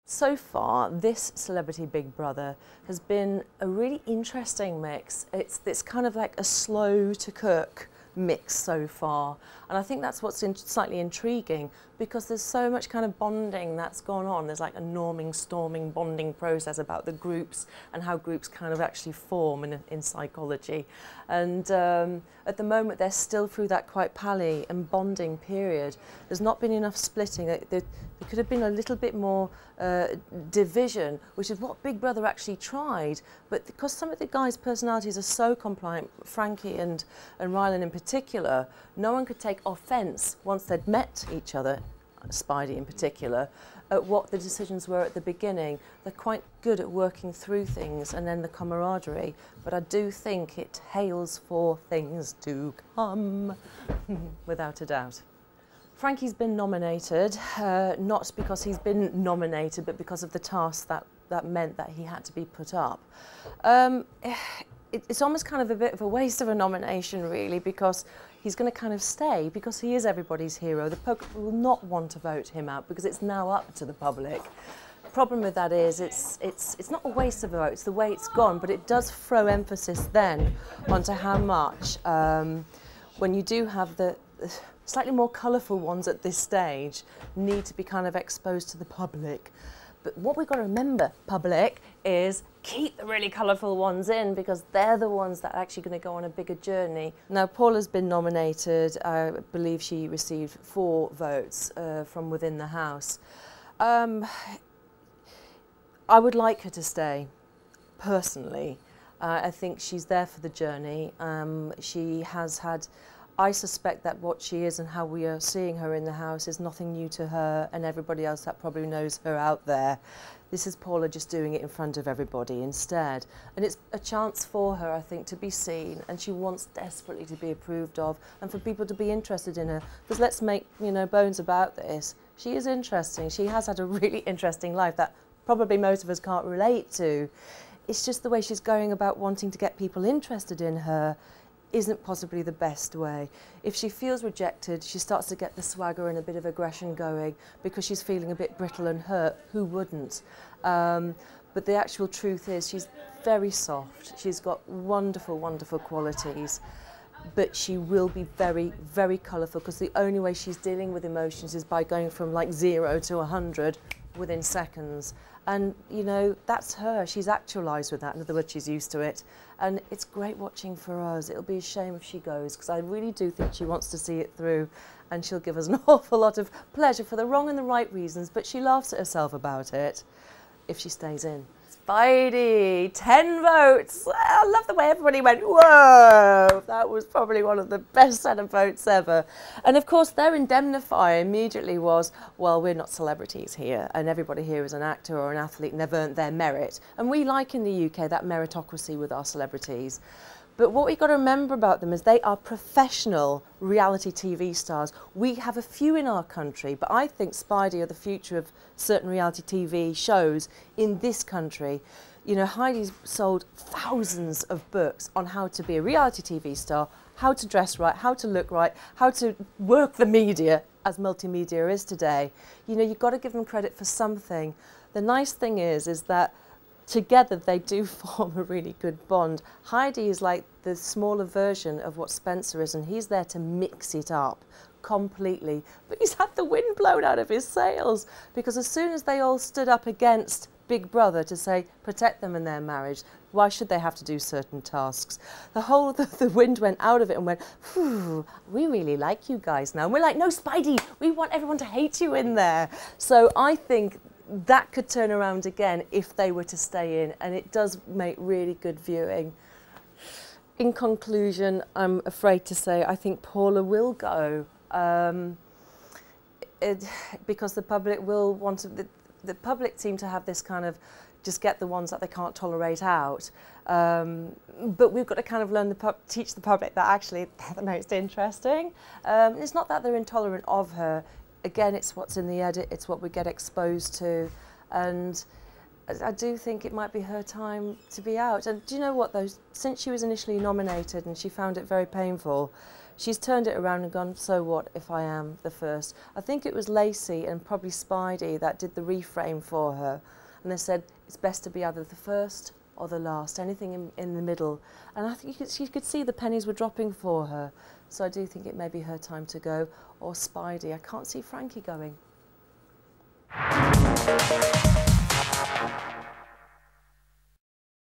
So far, this Celebrity Big Brother has been a really interesting mix. It's kind of like a slow to cook mix so far, and I think that's what's slightly intriguing, because there's so much kind of bonding that's gone on. There's like a norming, storming, bonding process about the groups and how groups kind of actually form in psychology. And at the moment, they're still through that quite pally and bonding period. There's not been enough splitting. There could have been a little bit more division, which is what Big Brother actually tried. But because some of the guys' personalities are so compliant, Frankie and Rylan in particular, no one could take offence once they'd met each other, Spidey in particular, at what the decisions were at the beginning. They're quite good at working through things and then the camaraderie, but I do think it hails for things to come, without a doubt. Frankie's been nominated, not because he's been nominated, but because of the task that meant that he had to be put up. It's almost kind of a bit of a waste of a nomination, really, because he's going to kind of stay, because he is everybody's hero. The public will not want to vote him out because it's now up to the public. The problem with that is it's not a waste of a vote, it's the way it's gone, but it does throw emphasis then onto how much, when you do have the slightly more colourful ones at this stage, need to be kind of exposed to the public. But what we've got to remember, public, is keep the really colourful ones in, because they're the ones that are actually going to go on a bigger journey. Now, Paula's been nominated. I believe she received 4 votes from within the House. I would like her to stay, personally. I think she's there for the journey. She has had... I suspect that what she is and how we are seeing her in the House is nothing new to her and everybody else that probably knows her out there. This is Paula just doing it in front of everybody instead. And it's a chance for her, I think, to be seen, and she wants desperately to be approved of and for people to be interested in her. Because let's make, bones about this. She is interesting. She has had a really interesting life that probably most of us can't relate to. It's just the way she's going about wanting to get people interested in her isn't possibly the best way. If she feels rejected, she starts to get the swagger and a bit of aggression going because she's feeling a bit brittle and hurt. Who wouldn't? But the actual truth is she's very soft. She's got wonderful, wonderful qualities, but she will be very, very colourful, because the only way she's dealing with emotions is by going from like 0 to 100 within seconds. And, that's her. She's actualised with that. In other words, she's used to it. And it's great watching for us. It'll be a shame if she goes, because I really do think she wants to see it through, and she'll give us an awful lot of pleasure for the wrong and the right reasons, but she laughs at herself about it if she stays in. Spidey, 10 votes. I love the way everybody went, whoa, that was probably one of the best set of votes ever. And of course, their indemnifier immediately was, well, we're not celebrities here, and everybody here is an actor or an athlete, and they've earned their merit. And we like in the UK that meritocracy with our celebrities. But what we've got to remember about them is they are professional reality TV stars. We have a few in our country, but I think Spidey are the future of certain reality TV shows in this country. Heidi's sold thousands of books on how to be a reality TV star, how to dress right, how to look right, how to work the media, as multimedia is today. You've got to give them credit for something. The nice thing is that together they do form a really good bond. Heidi is like the smaller version of what Spencer is, and he's there to mix it up completely. But he's had the wind blown out of his sails, because as soon as they all stood up against Big Brother to say, protect them in their marriage, why should they have to do certain tasks? The wind went out of it and went, phew, we really like you guys now. And we're like, no, Spidey, we want everyone to hate you in there. So I think that could turn around again if they were to stay in, and it does make really good viewing. In conclusion, I'm afraid to say I think Paula will go, because the public will want to. The public seem to have this kind of just get the ones that they can't tolerate out, but we've got to kind of teach the public that actually they're the most interesting. It's not that they're intolerant of her. Again, it's what's in the edit, it's what we get exposed to, and I do think it might be her time to be out. And do you know what, though? Since she was initially nominated and she found it very painful, she's turned it around and gone, so what if I am the first? I think it was Lacey and probably Spidey that did the reframe for her, and they said it's best to be either the first or the last, anything in the middle. And I think she could see the pennies were dropping for her, so I do think it may be her time to go, or Spidey. I can't see Frankie going.